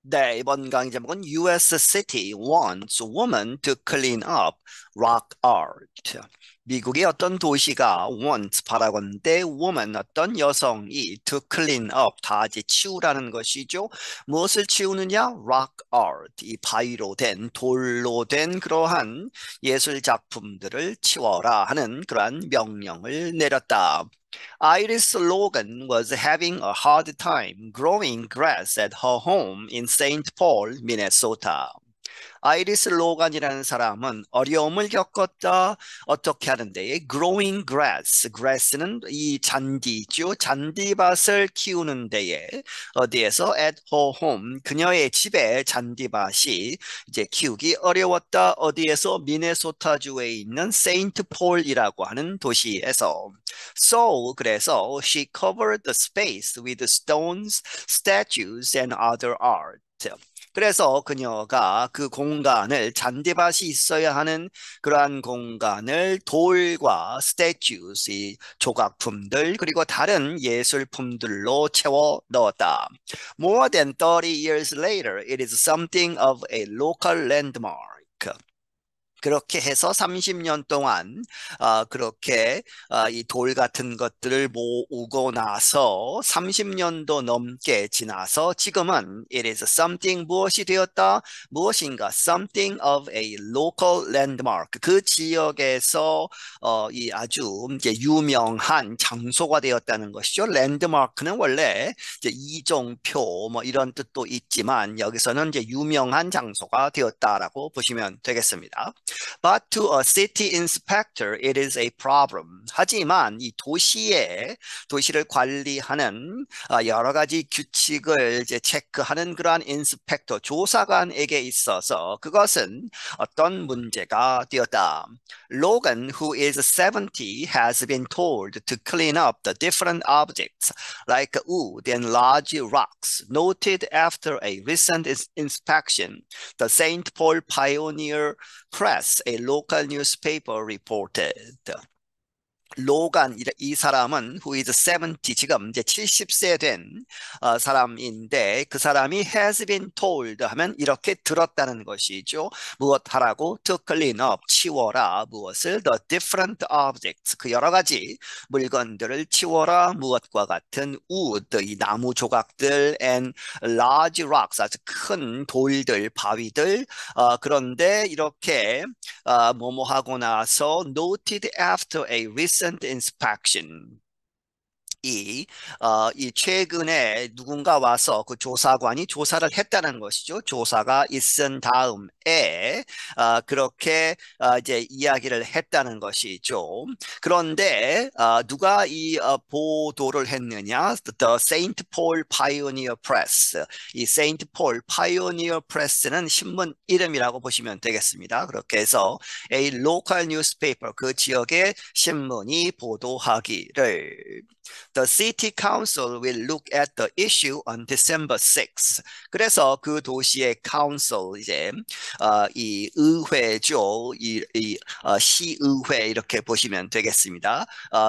네, 이번 강의 제목은 US City wants woman to clean up rock art. 미국의 어떤 도시가 wants 바라건대 woman 어떤 여성이 to clean up 다 이제 치우라는 것이죠. 무엇을 치우느냐? rock art 이 바위로 된 돌로 된 그러한 예술 작품들을 치워라 하는 그러한 명령을 내렸다. Iris Logan was having a hard time growing grass at her home in St. Paul, Minnesota. 아이리스 로간이라는 사람은 어려움을 겪었다. 어떻게 하는데? Growing grass. grass는 이 잔디죠. 잔디밭을 키우는 데에 어디에서 at her home 그녀의 집에 잔디밭이 이제 키우기 어려웠다. 어디에서 미네소타주에 있는 세인트 폴이라고 하는 도시에서. So 그래서 she covered the space with stones, statues and other art. 그래서 그녀가 그 공간을 잔디밭이 있어야 하는 그러한 공간을 돌과 스태츄스, 이 조각품들 그리고 다른 예술품들로 채워 넣었다. More than 30 years later, it is something of a local landmark. 그렇게 해서 30년 동안 그렇게 이 돌 같은 것들을 모으고 나서 30년도 넘게 지나서 지금은 it is something 무엇이 되었다? 무엇인가 something of a local landmark 그 지역에서 이 아주 이제 유명한 장소가 되었다는 것이죠. 랜드마크는 원래 이제 이종표 뭐 이런 뜻도 있지만 여기서는 이제 유명한 장소가 되었다라고 보시면 되겠습니다. But to a city inspector, it is a problem. 하지만 이 도시를 관리하는 여러 가지 규칙을 이제 체크하는 그러한 인스펙터, 조사관에게 있어서 그것은 어떤 문제가 되었다. Logan, who is 70, has been told to clean up the different objects like wood and large rocks noted after a recent inspection. The St. Paul Pioneer Press, a local newspaper, reported. 로간 이 사람은 who is 70 지금 이제 70세 된 사람인데 그 사람이 has been told 하면 이렇게 들었다는 것이죠. 무엇 하라고? To clean up 치워라 무엇을? The different objects 그 여러 가지 물건들을 치워라 무엇과 같은 wood 이 나무 조각들 and large rocks 아주 큰 돌들 바위들 그런데 이렇게 뭐뭐 하고 나서 noted after a recent inspection. 이 최근에 누군가 와서 그 조사관이 조사를 했다는 것이죠. 조사가 있은 다음에 그렇게 이제 이야기를 했다는 것이죠. 그런데 누가 이 보도를 했느냐? The Saint Paul Pioneer Press. 이 Saint Paul Pioneer Press는 신문 이름이라고 보시면 되겠습니다. 그렇게 해서 a local newspaper 그 지역의 신문이 보도하기를 The city council will look at the issue on December 6th. 그래서 그 도시의 council 이제 이 의회죠, 시의회 이렇게 보시면 되겠습니다.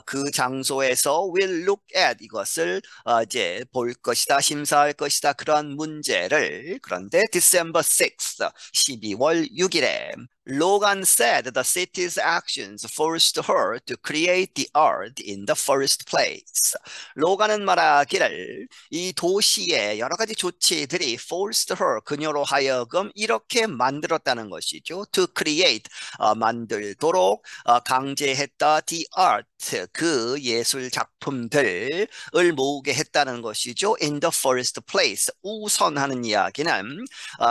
그 장소에서 will look at 이것을 이제 볼 것이다, 심사할 것이다 그런 문제를 그런데 December 6th 12월 6일에 Logan said the city's actions forced her to create the art in the first place. 로간은 말하기를 이 도시의 여러 가지 조치들이 forced her, 그녀로 하여금 이렇게 만들었다는 것이죠. To create, 만들도록 강제했다. The art, 그 예술 작품들을 모으게 했다는 것이죠. In the first place, 우선 하는 이야기는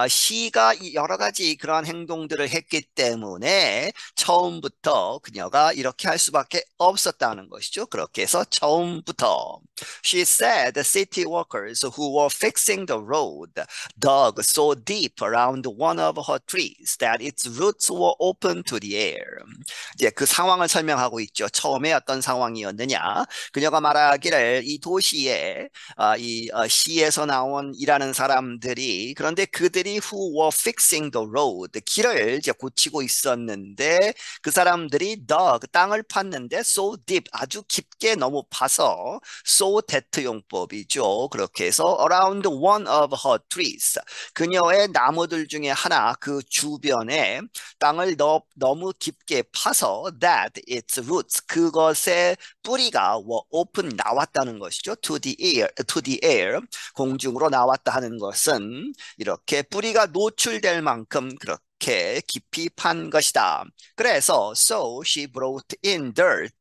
시가 여러 가지 그러한 행동들을 했기 때문에 처음부터 그녀가 이렇게 할 수밖에 없었다는 것이죠. 그렇게 해서 처음부터 She said the city workers who were fixing the road dug so deep around one of her trees that its roots were open to the air. 이제 그 상황을 설명하고 있죠. 처음에 어떤 상황이었느냐? 그녀가 말하기를 이 도시에 시에서 나온 일하는 사람들이 그런데 그들이 who were fixing the road 길을 이제 고치고 있었는데 그 사람들이 그 땅을 팠는데 so deep 아주 깊게 너무 파서 so that 용법이죠. 그렇게 해서 around one of her trees 그녀의 나무들 중에 하나 그 주변에 땅을 너무 깊게 파서 that its roots 그것의 뿌리가 open 나왔다는 것이죠. to the air 공중으로 나왔다 하는 것은 이렇게 뿌리가 노출될 만큼 그렇게 깊이 판 것이다. 그래서 so she brought in dirt,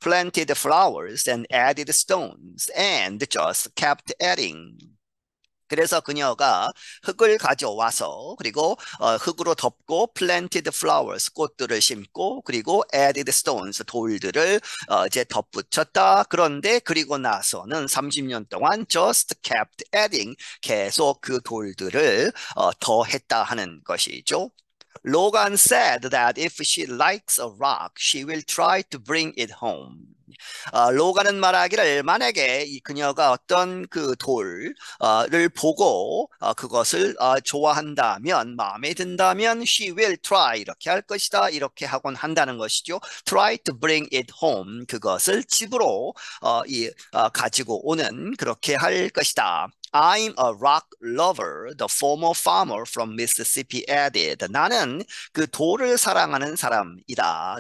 planted flowers and added stones and just kept adding. 그래서 그녀가 흙을 가져와서 그리고 흙으로 덮고 planted flowers 꽃들을 심고 그리고 added stones 돌들을 이제 덧붙였다. 그런데 그리고 나서는 30년 동안 just kept adding 계속 그 돌들을 더했다 하는 것이죠. Logan said that if she likes a rock, she will try to bring it home. 로가는 말하기를 만약에 그녀가 어떤 그 돌을 보고 그것을 좋아한다면 마음에 든다면 she will try 이렇게 할 것이다 이렇게 하곤 한다는 것이죠. try to bring it home 그것을 집으로 가지고 오는 그렇게 할 것이다. I'm a rock lover, the former farmer from Mississippi added. 나는 그 돌을 사랑하는 사람이다.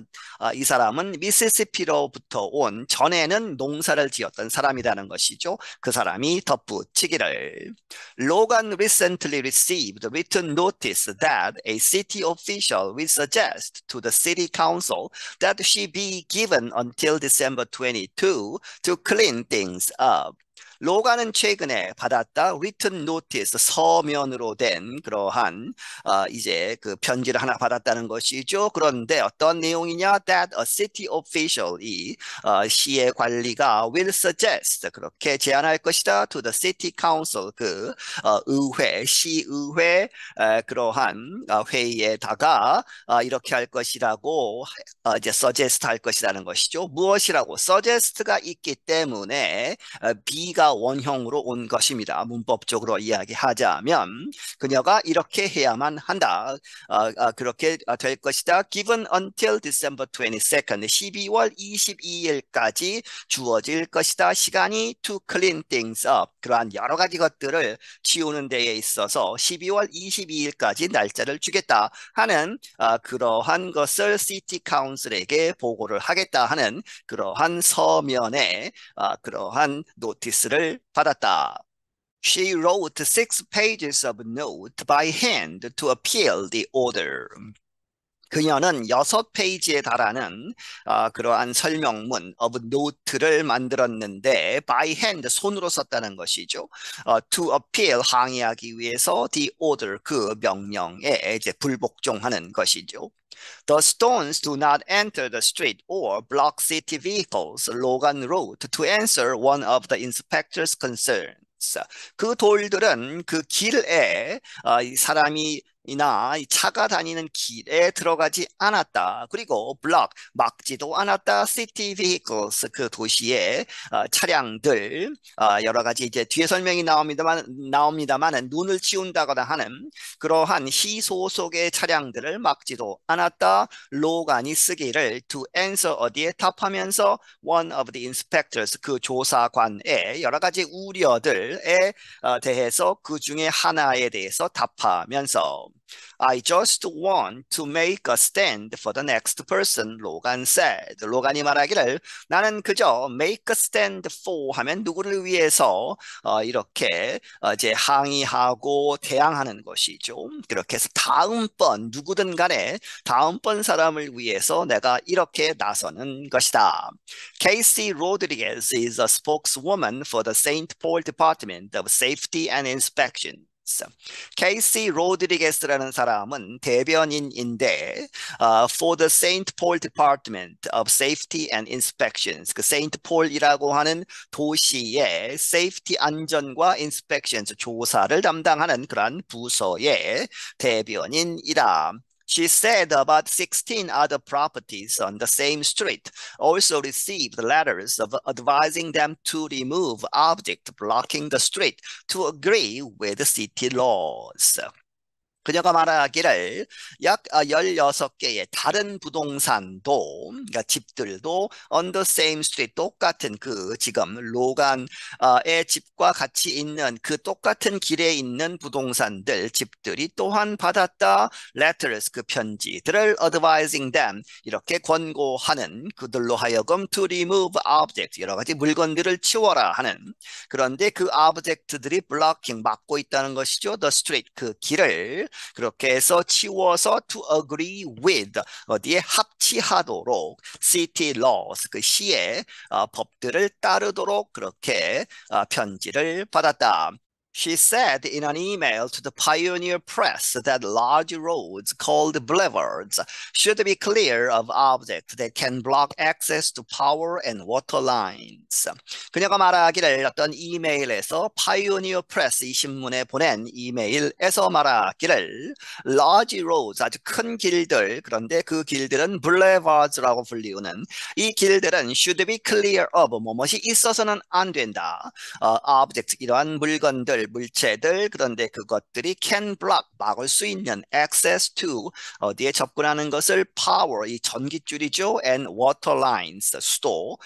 이 사람은 미시시피로부터 온 전에는 농사를 지었던 사람이라는 것이죠. 그 사람이 덧붙이기를. Logan recently received written notice that a city official will suggest to the city council that she be given until December 22 to clean things up. 로가는 최근에 받았다 written notice 서면으로 된 그러한 이제 그 편지를 하나 받았다는 것이죠. 그런데 어떤 내용이냐? That a city official 이 시의 관리가 will suggest 그렇게 제안할 것이다 to the city council 그 의회 시의회 그러한 회의에다가 이렇게 할 것이라고 이제 suggest 할 것이라는 것이죠. 무엇이라고? suggest가 있기 때문에 B가 원형으로 온 것입니다. 문법적으로 이야기하자면 그녀가 이렇게 해야만 한다. 그렇게 될 것이다. Given until December 22nd, 12월 22일까지 주어질 것이다. 시간이 to clean things up. 그러한 여러 가지 것들을 치우는 데에 있어서 12월 22일까지 날짜를 주겠다 하는 그러한 것을 City Council에게 보고를 하겠다 하는 그러한 서면의 그러한 노티스를 받았다. She wrote 6 pages of note by hand to appeal the order. 그녀는 6페이지에 달하는 그러한 설명문 of note를 만들었는데 by hand 손으로 썼다는 것이죠. to appeal 항의하기 위해서 the order 그 명령에 이제 불복종하는 것이죠. The stones do not enter the street or block city vehicles, Logan wrote to answer one of the inspector's concerns. 그 돌들은 그 길에 사람이 이나 차가 다니는 길에 들어가지 않았다. 그리고 블럭 막지도 않았다. City vehicles 그 도시의 차량들 여러 가지 이제 뒤에 설명이 나옵니다만 눈을 치운다거나 하는 그러한 희소속의 차량들을 막지도 않았다. 로간이 쓰기를 to answer 어디에 답하면서 one of the inspectors 그 조사관의 여러 가지 우려들에 대해서 그 중에 하나에 대해서 답하면서 I just want to make a stand for the next person, 로간 said. 로간이 말하기를 나는 그저 make a stand for 하면 누구를 위해서 이렇게 이제 항의하고 대항하는 것이죠. 그렇게 해서 다음번 누구든 간에 다음번 사람을 위해서 내가 이렇게 나서는 것이다. Casey Rodriguez is a spokeswoman for the St. Paul Department of Safety and Inspection. 케이시 로드리게스라는 사람은 대변인인데 for the St. Paul Department of Safety and Inspections 그 세인트 폴이라고 하는 도시의 safety 안전과 inspections 조사를 담당하는 그러한 부서의 대변인이다. She said about 16 other properties on the same street also received letters of advising them to remove objects blocking the street to agree with city laws. 그녀가 말하기를 약 16개의 다른 부동산도, 그러니까 집들도 on the same street, 똑같은 그 지금 로간의 집과 같이 있는 그 똑같은 길에 있는 부동산들, 집들이 또한 받았다. letters, 그 편지들을 advising them, 이렇게 권고하는 그들로 하여금 to remove objects, 여러 가지 물건들을 치워라 하는. 그런데 그 object들이 blocking, 막고 있다는 것이죠. the street, 그 길을. 그렇게 해서 치워서 to agree with, 어디에 합치하도록 city laws, 그 시의 법들을 따르도록 그렇게 편지를 받았다. She said in an email to the pioneer press that large roads called boulevards should be clear of objects that can block access to power and water lines. 그녀가 말하기를 어떤 이메일에서 파이오니어 프레스, 이 신문에 보낸 이메일에서 말하기를 large roads, 아주 큰 길들, 그런데 그 길들은 boulevards라고 불리우는 이 길들은 should be clear of, 무엇이 있어서는 안 된다. object, 이러한 물건들, 물체들, 그런데 그것들이 can block, 막을 수 있는 access to, 어디에 접근하는 것을 power, 이 전기줄이죠. and water lines, 수도,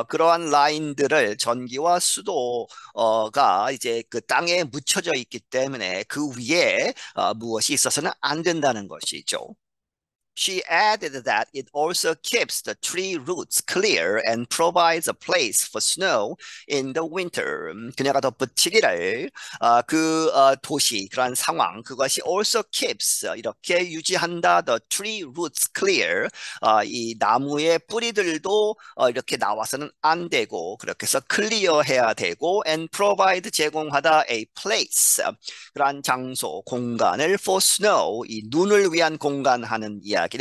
그러한 라인들을, 전기와 수도가 이제 그 땅에 묻혀져 있기 때문에 그 위에 무엇이 있어서는 안 된다는 것이죠. She added that it also keeps the tree roots clear and provides a place for snow in the winter. 그녀가 덧붙이기를 도시, 그런 상황, 그것이 also keeps, 이렇게 유지한다. The tree roots clear, 이 나무의 뿌리들도 이렇게 나와서는 안 되고, 그렇게 해서 클리어해야 되고, and provide, 제공하다 a place, 그러한 장소, 공간을 for snow, 이 눈을 위한 공간 하는 이야기는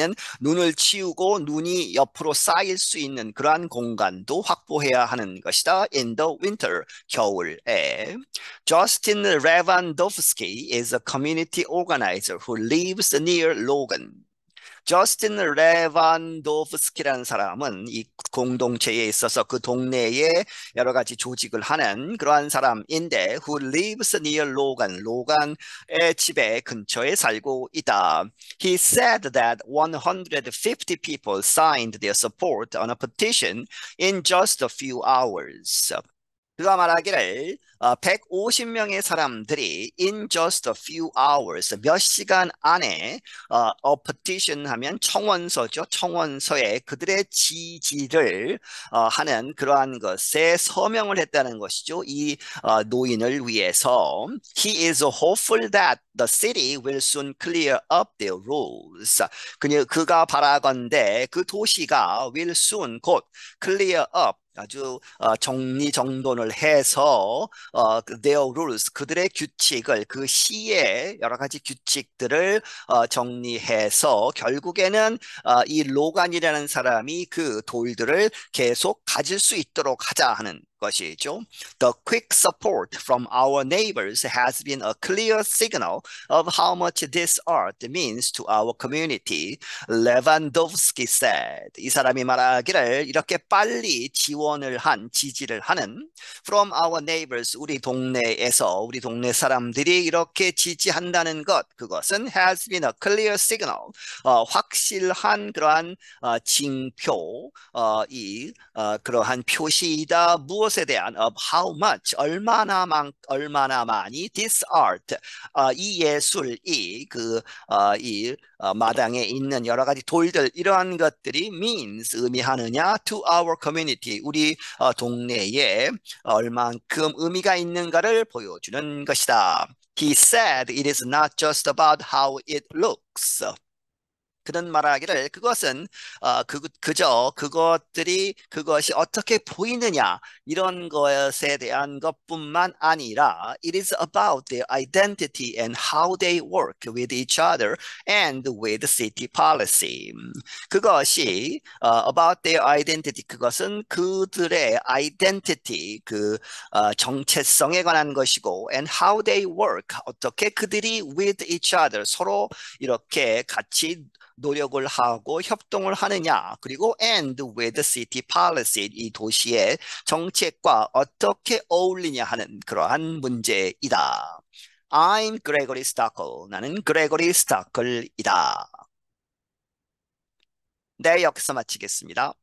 눈을 치우고 눈이 옆으로 쌓일 수 있는 그러한 공간도 확보해야 하는 것이다. in the winter, 겨울에. Justin Lewandowski is a community organizer who lives near Logan. 저스틴 레반도프스키라는 사람은 이 공동체에 있어서 그 동네에 여러 가지 조직을 하는 그러한 사람인데 who lives near Logan, 로간의 집에 근처에 살고 있다. He said that 150 people signed their support on a petition in just a few hours. 그가 말하기를 150명의 사람들이 in just a few hours, 몇 시간 안에 a petition 하면 청원서죠. 청원서에 그들의 지지를 하는 그러한 것에 서명을 했다는 것이죠. 이 노인을 위해서. He is hopeful that the city will soon clear up their rules. 그가 바라건대 그 도시가 will soon, 곧 clear up, 아주 정리정돈을 해서 their rules, 그들의 규칙을, 그 시의 여러 가지 규칙들을 정리해서 결국에는 이 로간이라는 사람이 그 돌들을 계속 가질 수 있도록 하자 하는 것이죠. The quick support from our neighbors has been a clear signal of how much this art means to our community, Lewandowski said. 이 사람이 말하기를 이렇게 빨리 지지를 하는 from our neighbors, 우리 동네에서 우리 동네 사람들이 이렇게 지지한다는 것, 그것은 has been a clear signal, 확실한 그러한 징표, 그러한 표시이다. 무엇에 대한 of how much, 얼마나 많이 this art, 이 예술이 이 마당에 있는 여러 가지 돌들, 이러한 것들이 means, 의미하느냐 to our community, 우리 동네에 얼만큼 의미가 있는가를 보여주는 것이다. He said it is not just about how it looks. 그런 말하기를 그것은 그저 그것이 어떻게 보이느냐 이런 것에 대한 것뿐만 아니라 it is about their identity and how they work with each other and with city policy. 그것이 about their identity 그것은 그들의 identity 정체성에 관한 것이고 and how they work 어떻게 그들이 with each other 서로 이렇게 같이 노력을 하고 협동을 하느냐. 그리고 and with the city policy, 이 도시의 정책과 어떻게 어울리냐 하는 그러한 문제이다. I'm Gregory Stockel. 나는 그레고리 스타클이다. 네, 여기서 마치겠습니다.